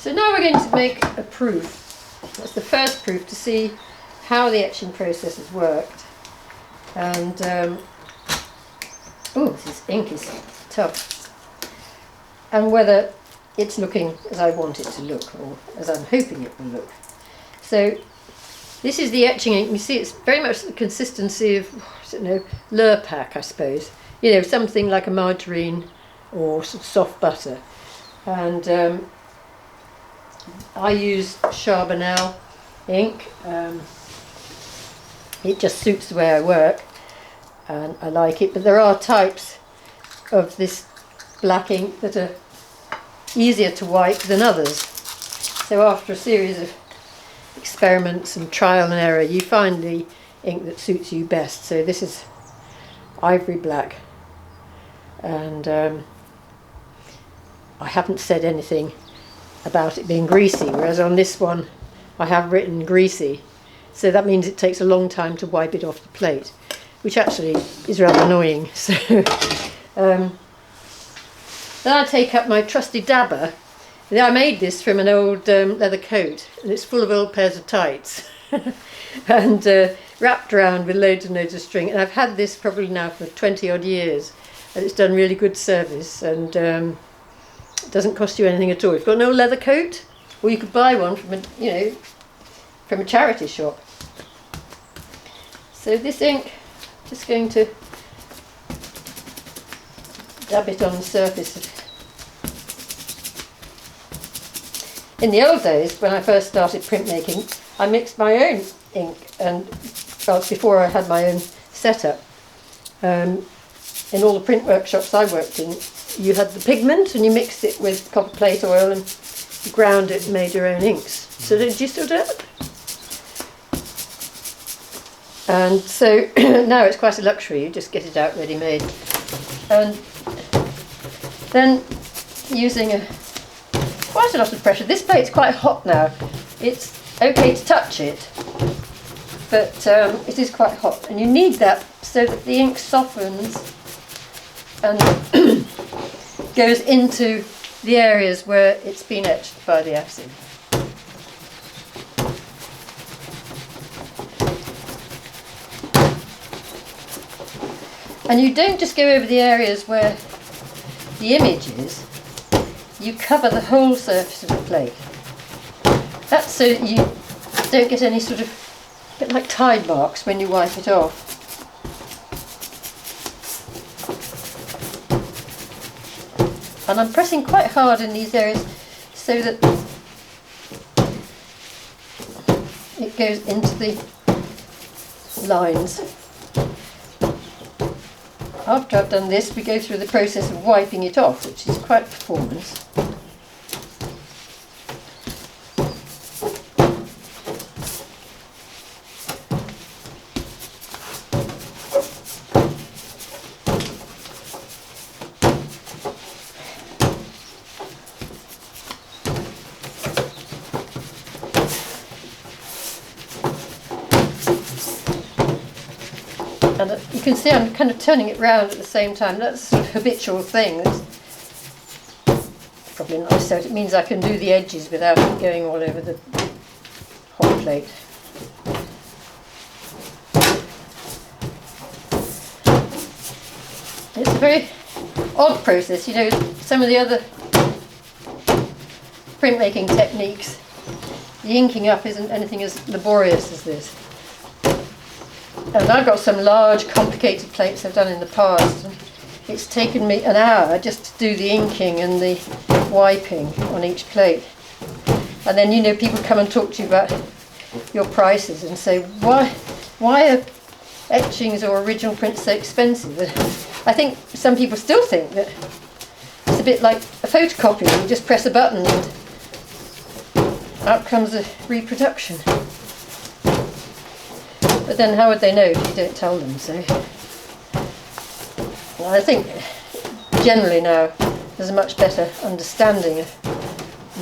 So now we're going to make a proof. That's the first proof to see how the etching process has worked. And this ink is tough. And whether it's looking as I want it to look, or as I'm hoping it will look. So this is the etching ink. You see, it's very much the consistency of, I don't know, Lurpak, I suppose. You know, something like a margarine or soft butter. And I use Charbonnel ink. It just suits the way I work, and I like it. But there are types of this black ink that are easier to wipe than others. So after a series of experiments and trial and error, you find the ink that suits you best. So this is ivory black, and I haven't said anything about it being greasy, whereas on this one I have written greasy, so that means it takes a long time to wipe it off the plate, which actually is rather annoying. So then I take up my trusty dabber. I made this from an old leather coat, and it's full of old pairs of tights and wrapped around with loads and loads of string, and I've had this probably now for 20 odd years, and it's done really good service, and it doesn't cost you anything at all. If you've got an old leather coat, or you could buy one from from a charity shop. So this ink, just going to dab it on the surface. In the old days, when I first started printmaking, I mixed my own ink, and before I had my own setup. In all the print workshops I worked in, you had the pigment and you mixed it with copper plate oil and you ground it and made your own inks. So did you still do it? And so now it's quite a luxury, you just get it out ready made. And then using quite a lot of pressure. This plate's quite hot now. It's okay to touch it, but it is quite hot, and you need that so that the ink softens and goes into the areas where it's been etched by the acid. And you don't just go over the areas where the image is, you cover the whole surface of the plate. That's so that you don't get any sort of, bit like tide marks when you wipe it off. And I'm pressing quite hard in these areas so that it goes into the lines. After I've done this, we go through the process of wiping it off, which is quite performance. And you can see I'm kind of turning it round at the same time. That's a sort of habitual thing. That's probably not so. It means I can do the edges without it going all over the hot plate. It's a very odd process. You know, some of the other printmaking techniques, the inking up isn't anything as laborious as this. And I've got some large complicated plates I've done in the past, and it's taken me an hour just to do the inking and the wiping on each plate. And then, you know, people come and talk to you about your prices and say, why are etchings or original prints so expensive? And I think some people still think that it's a bit like a photocopy. You just press a button and out comes a reproduction. But then how would they know if you don't tell them so? Well, I think generally now there's a much better understanding of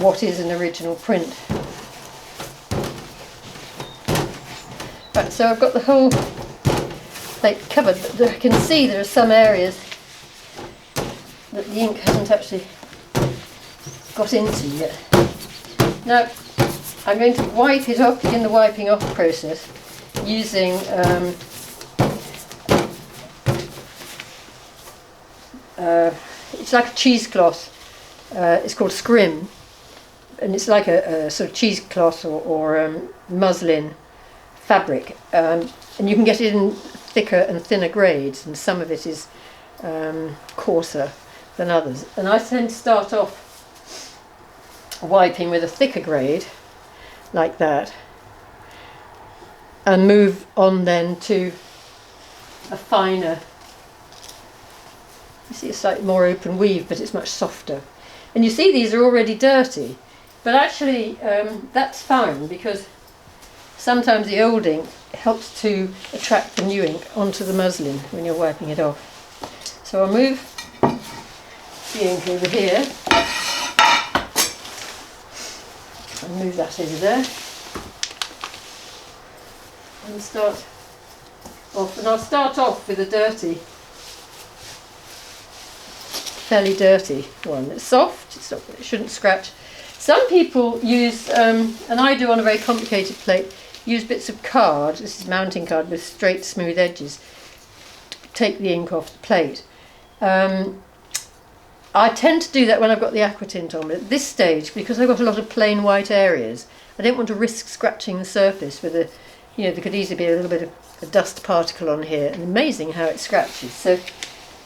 what is an original print. Right, so I've got the whole plate covered, but I can see there are some areas that the ink hasn't actually got into yet. Now I'm going to wipe it off, begin the wiping off process using it's like a cheesecloth. It's called scrim, and it's like a sort of cheesecloth or muslin fabric, and you can get it in thicker and thinner grades, and some of it is coarser than others. And I tend to start off wiping with a thicker grade, like that, and move on then to a finer. You see a slightly more open weave, but it's much softer. And you see these are already dirty, but actually that's fine, because sometimes the old ink helps to attract the new ink onto the muslin when you're wiping it off. So I'll move the ink over here and move that over there and start off. And I'll start off with a dirty, fairly dirty one. It's soft, it shouldn't scratch. Some people use, and I do on a very complicated plate, use bits of card, this is mounting card with straight smooth edges, to take the ink off the plate. I tend to do that when I've got the aqua tint on, but at this stage, because I've got a lot of plain white areas, I don't want to risk scratching the surface with a, you know, there could easily be a little bit of a dust particle on here, and amazing how it scratches. So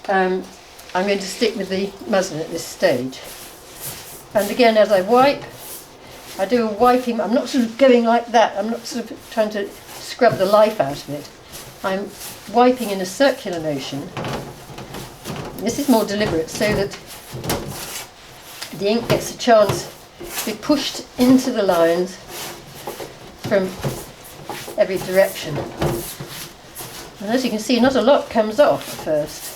I'm going to stick with the muslin at this stage. And again, as I wipe, I do a wiping. I'm not sort of going like that. I'm not sort of trying to scrub the life out of it. I'm wiping in a circular motion. This is more deliberate, so that the ink gets a chance to be pushed into the lines from every direction. And as you can see, not a lot comes off at first.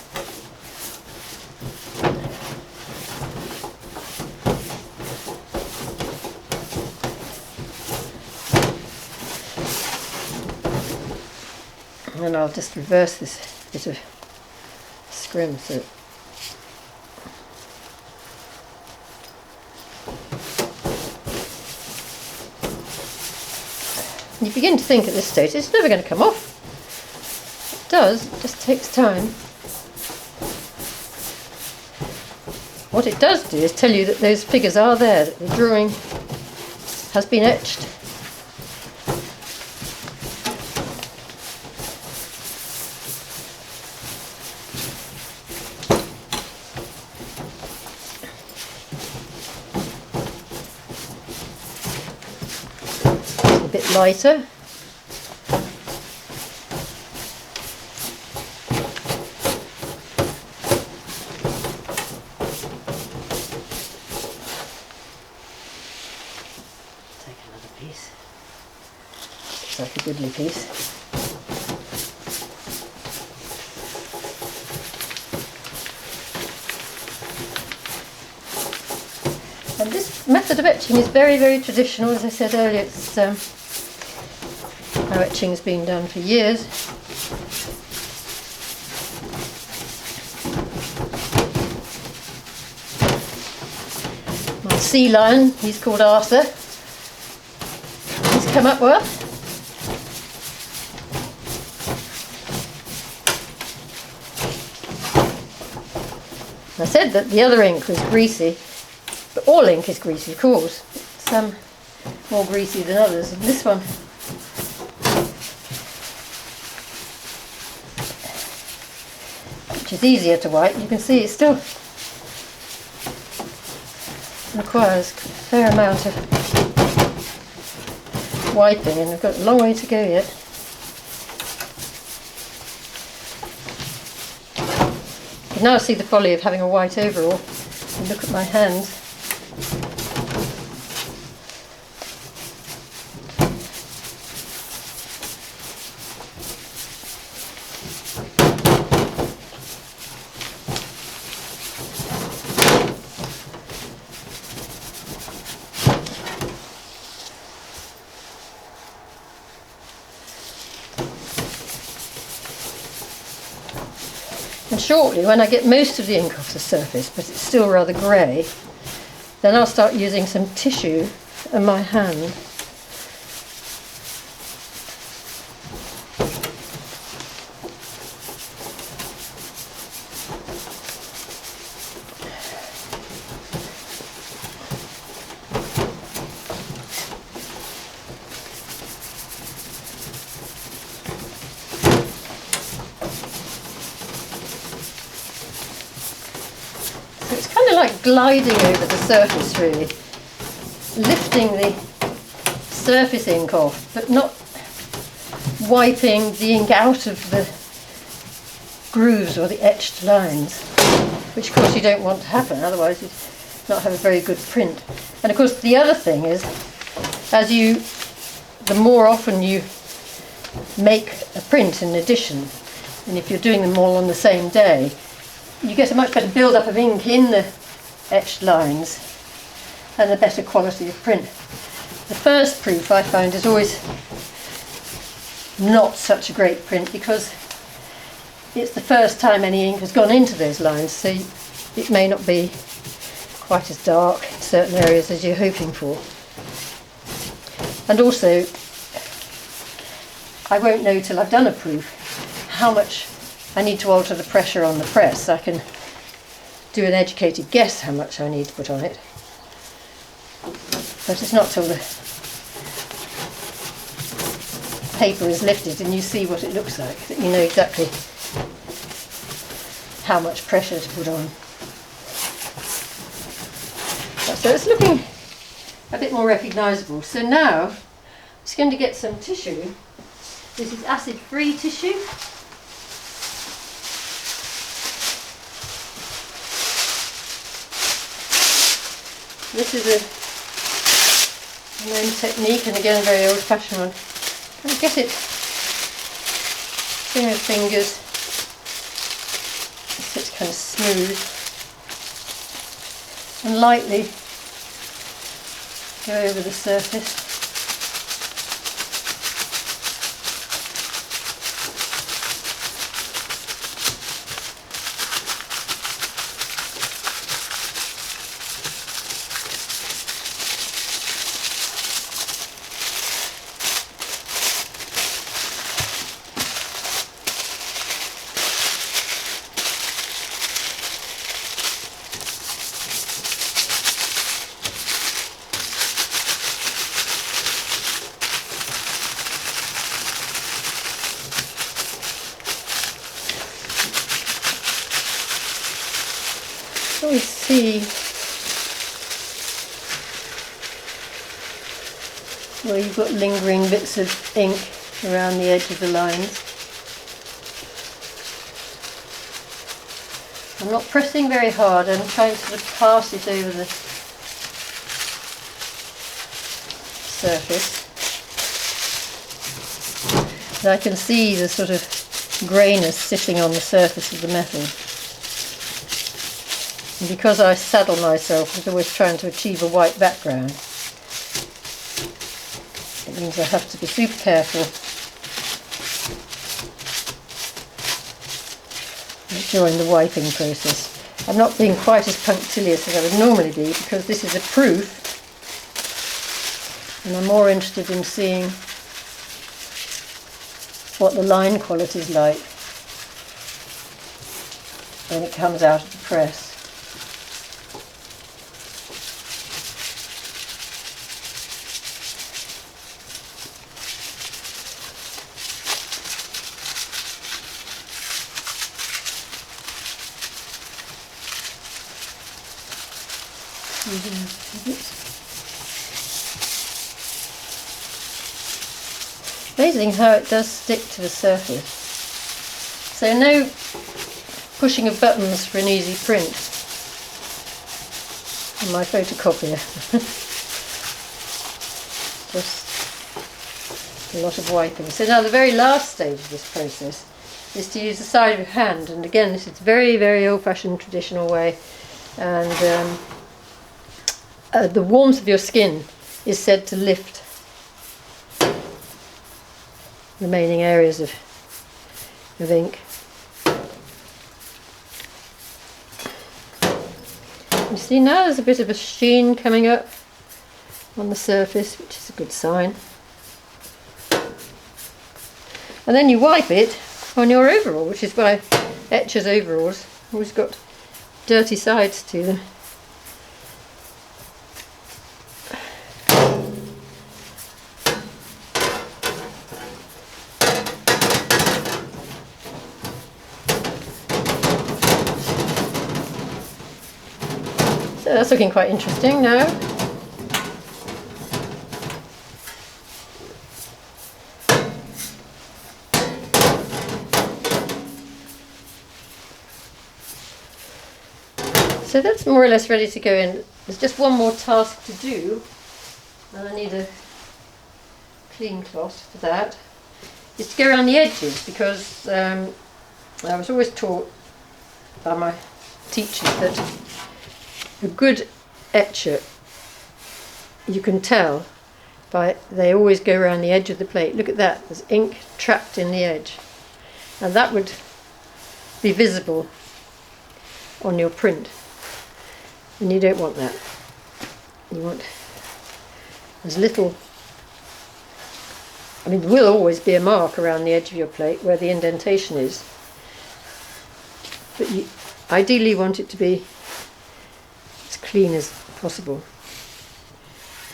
And I'll just reverse this bit of scrim so you begin to think at this stage it's never going to come off. It does, it just takes time. What it does do is tell you that those figures are there, that the drawing has been etched. A bit lighter. Take another piece. It's like a goodly piece. And this method of etching is very, very traditional. As I said earlier, it's how etching's been done for years. My sea lion, he's called Arthur. He's come up well. I said that the other ink was greasy, but all ink is greasy, of course. Some more greasy than others, and this one which is easier to wipe. You can see it still requires a fair amount of wiping, and we've got a long way to go yet. You can now see the folly of having a white overall. And look at my hands. And shortly, when I get most of the ink off the surface, but it's still rather grey, then I'll start using some tissue and my hand. Like gliding over the surface, really, lifting the surface ink off, but not wiping the ink out of the grooves or the etched lines, which of course you don't want to happen, otherwise you'd not have a very good print. And of course the other thing is, the more often you make a print in addition, and if you're doing them all on the same day, you get a much better build-up of ink in the etched lines and a better quality of print. The first proof I find is always not such a great print because it's the first time any ink has gone into those lines, so it may not be quite as dark in certain areas as you're hoping for. And also, I won't know till I've done a proof how much I need to alter the pressure on the press. I can do an educated guess how much I need to put on it, but it's not till the paper is lifted and you see what it looks like that you know exactly how much pressure to put on. So it's looking a bit more recognisable. So now I'm just going to get some tissue. This is acid-free tissue. This is a known technique, and again a very old-fashioned one. And get it between your fingers so it's kind of smooth, and lightly go over the surface. We see where you've got lingering bits of ink around the edge of the lines. I'm not pressing very hard, I'm trying to sort of pass it over the surface. And I can see the sort of greyness sitting on the surface of the metal. And because I saddle myself with always trying to achieve a white background, it means I have to be super careful during the wiping process. I'm not being quite as punctilious as I would normally be because this is a proof, and I'm more interested in seeing what the line quality is like when it comes out of the press. Amazing how it does stick to the surface. So no pushing of buttons for an easy print on my photocopier. Just a lot of wiping. So now the very last stage of this process is to use the side of your hand, and again this is very, very old-fashioned traditional way, and the warmth of your skin is said to lift remaining areas of ink. You see now there's a bit of a sheen coming up on the surface, which is a good sign. And then you wipe it on your overall, which is why etchers' overalls always got dirty sides to them. So that's looking quite interesting now. So that's more or less ready to go in. There's just one more task to do, and I need a clean cloth for that, is to go around the edges, because I was always taught by my teachers that a good etcher, you can tell by they always go around the edge of the plate. Look at that, there's ink trapped in the edge. And that would be visible on your print. And you don't want that. You want as little, I mean, there will always be a mark around the edge of your plate where the indentation is, but you ideally want it to be as clean as possible.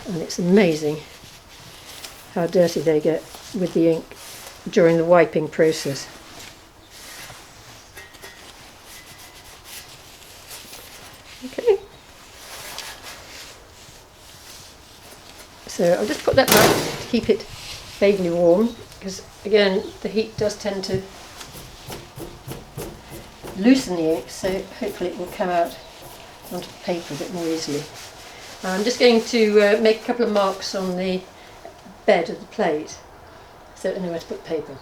And it's amazing how dirty they get with the ink during the wiping process. Okay. So I'll just put that back to keep it vaguely warm, because again the heat does tend to loosen the ink, so hopefully it will come out onto the paper a bit more easily. I'm just going to make a couple of marks on the bed of the plate so I know where to put paper.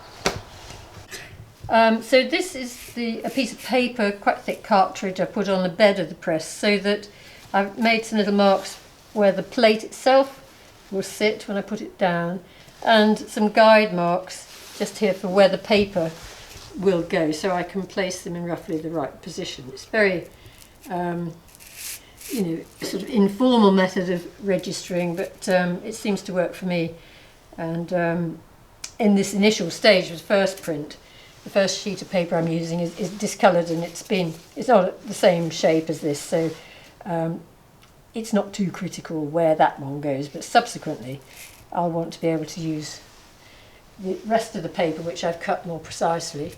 So this is a piece of paper, quite thick cartridge, I put on the bed of the press so that I've made some little marks where the plate itself will sit when I put it down, and some guide marks just here for where the paper will go, so I can place them in roughly the right position. It's very you know, sort of informal method of registering, but it seems to work for me. And in this initial stage of the first print, the first sheet of paper I'm using is discoloured, and it's not the same shape as this, so it's not too critical where that one goes, but subsequently I'll want to be able to use the rest of the paper, which I've cut more precisely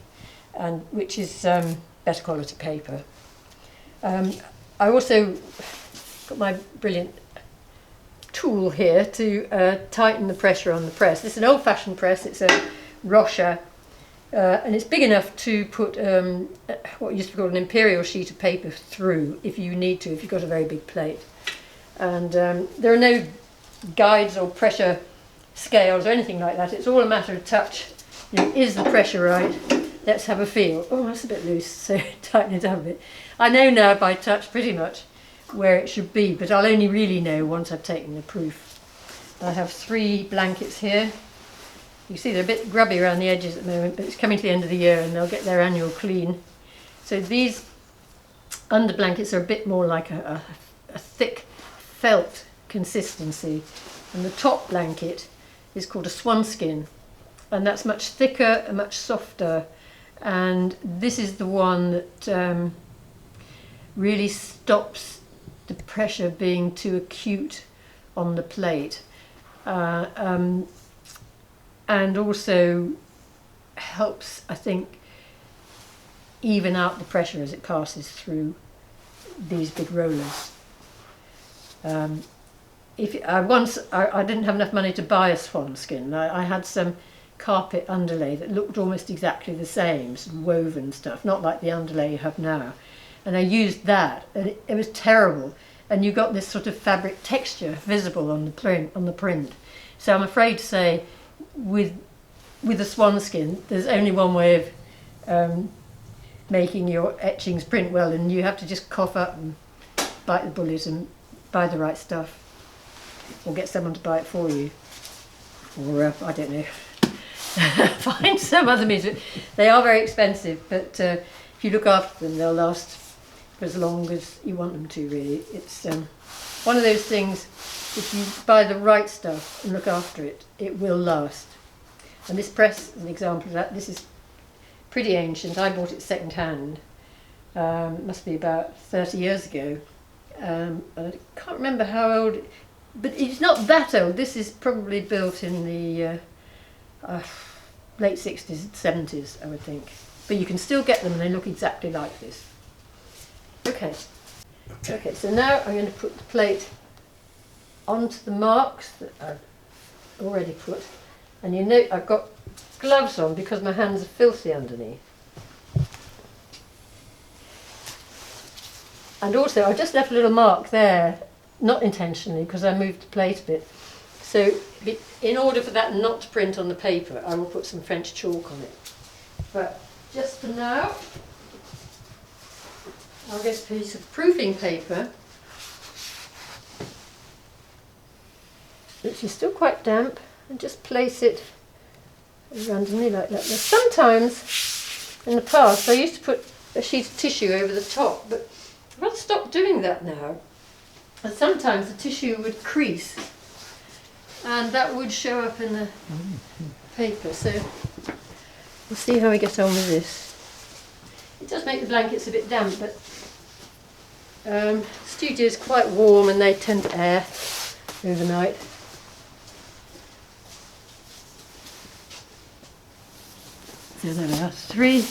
and which is better quality paper. I also got my brilliant tool here to tighten the pressure on the press. This is an old-fashioned press, it's a Rocher, and it's big enough to put what used to be called an imperial sheet of paper through if you need to, if you've got a very big plate. And there are no guides or pressure scales or anything like that. It's all a matter of touch. You know, is the pressure right? Let's have a feel. Oh, that's a bit loose, so tighten it up a bit. I know now by touch pretty much where it should be, but I'll only really know once I've taken the proof. I have 3 blankets here. You see they're a bit grubby around the edges at the moment, but it's coming to the end of the year and they'll get their annual clean. So these under blankets are a bit more like a thick felt consistency, and the top blanket is called a Swan Skin, and that's much thicker and much softer, and this is the one that really stops the pressure being too acute on the plate, and also helps, I think, even out the pressure as it passes through these big rollers. I didn't have enough money to buy a Swan Skin. I had some carpet underlay that looked almost exactly the same, some woven stuff, not like the underlay you have now. And I used that, and it was terrible. And you got this sort of fabric texture visible on the print. So I'm afraid to say, with the Swan Skin, there's only one way of making your etchings print well, and you have to just cough up and bite the bullet and buy the right stuff, or get someone to buy it for you, or I don't know, find some other means. They are very expensive, but if you look after them, they'll last for as long as you want them to, really. It's one of those things if you buy the right stuff and look after it, it will last. And this press is an example of that. This is pretty ancient. I bought it second hand. Must be about 30 years ago. I can't remember how old, but it's not that old. This is probably built in the late 60s, 70s, I would think. But you can still get them and they look exactly like this. Okay, so now I'm going to put the plate onto the marks that I've already put. And you note I've got gloves on because my hands are filthy underneath. And also I just left a little mark there, not intentionally because I moved the plate a bit. So in order for that not to print on the paper, I will put some French chalk on it. But just for now, I'll get a piece of proofing paper, which is still quite damp, and just place it randomly like that. Now, sometimes, in the past, I used to put a sheet of tissue over the top, but I've got to stop doing that now. And sometimes the tissue would crease, and that would show up in the paper. So we'll see how we get on with this. It does make the blankets a bit damp, but the studio is quite warm and they tend to air overnight. So there we are, three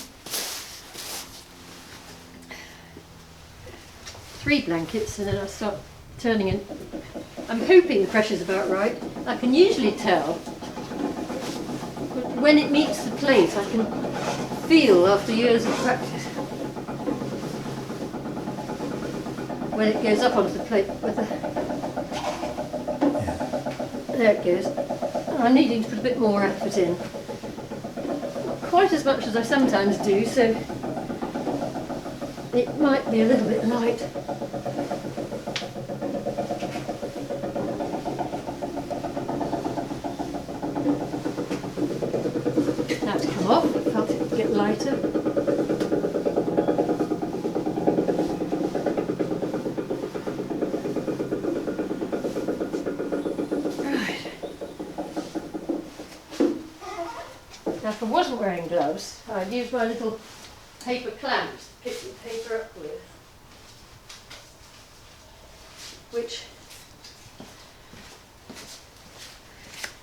blankets, and then I'll start turning in. I'm hoping the pressure's about right. I can usually tell, but when it meets the plate I can feel after years of practice when it goes up onto the plate with the, there it goes. I'm needing to put a bit more effort in. Not quite as much as I sometimes do, so it might be a little bit light. Now to come off, I felt it would get lighter. Now if I wasn't wearing gloves, I'd use my little paper clamps to pick the paper up with,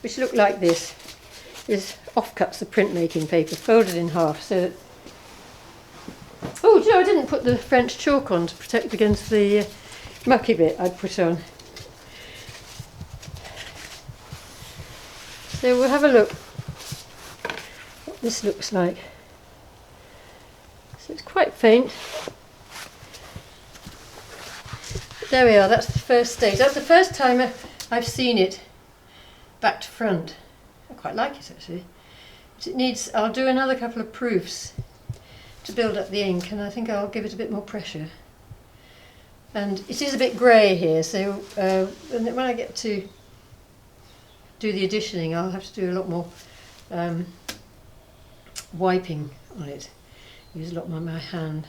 which look like this. Is offcuts of printmaking paper folded in half so that, oh, do you know, I didn't put the French chalk on to protect against the mucky bit I'd put on. So we'll have a look what this looks like. So it's quite faint. But there we are, that's the first stage. That's the first time I've seen it back to front. I quite like it actually. But it needs, I'll do another couple of proofs to build up the ink, and I think I'll give it a bit more pressure. And it is a bit grey here, so when I get to do the additioning I'll have to do a lot more wiping on it. Use a lot more of my hand.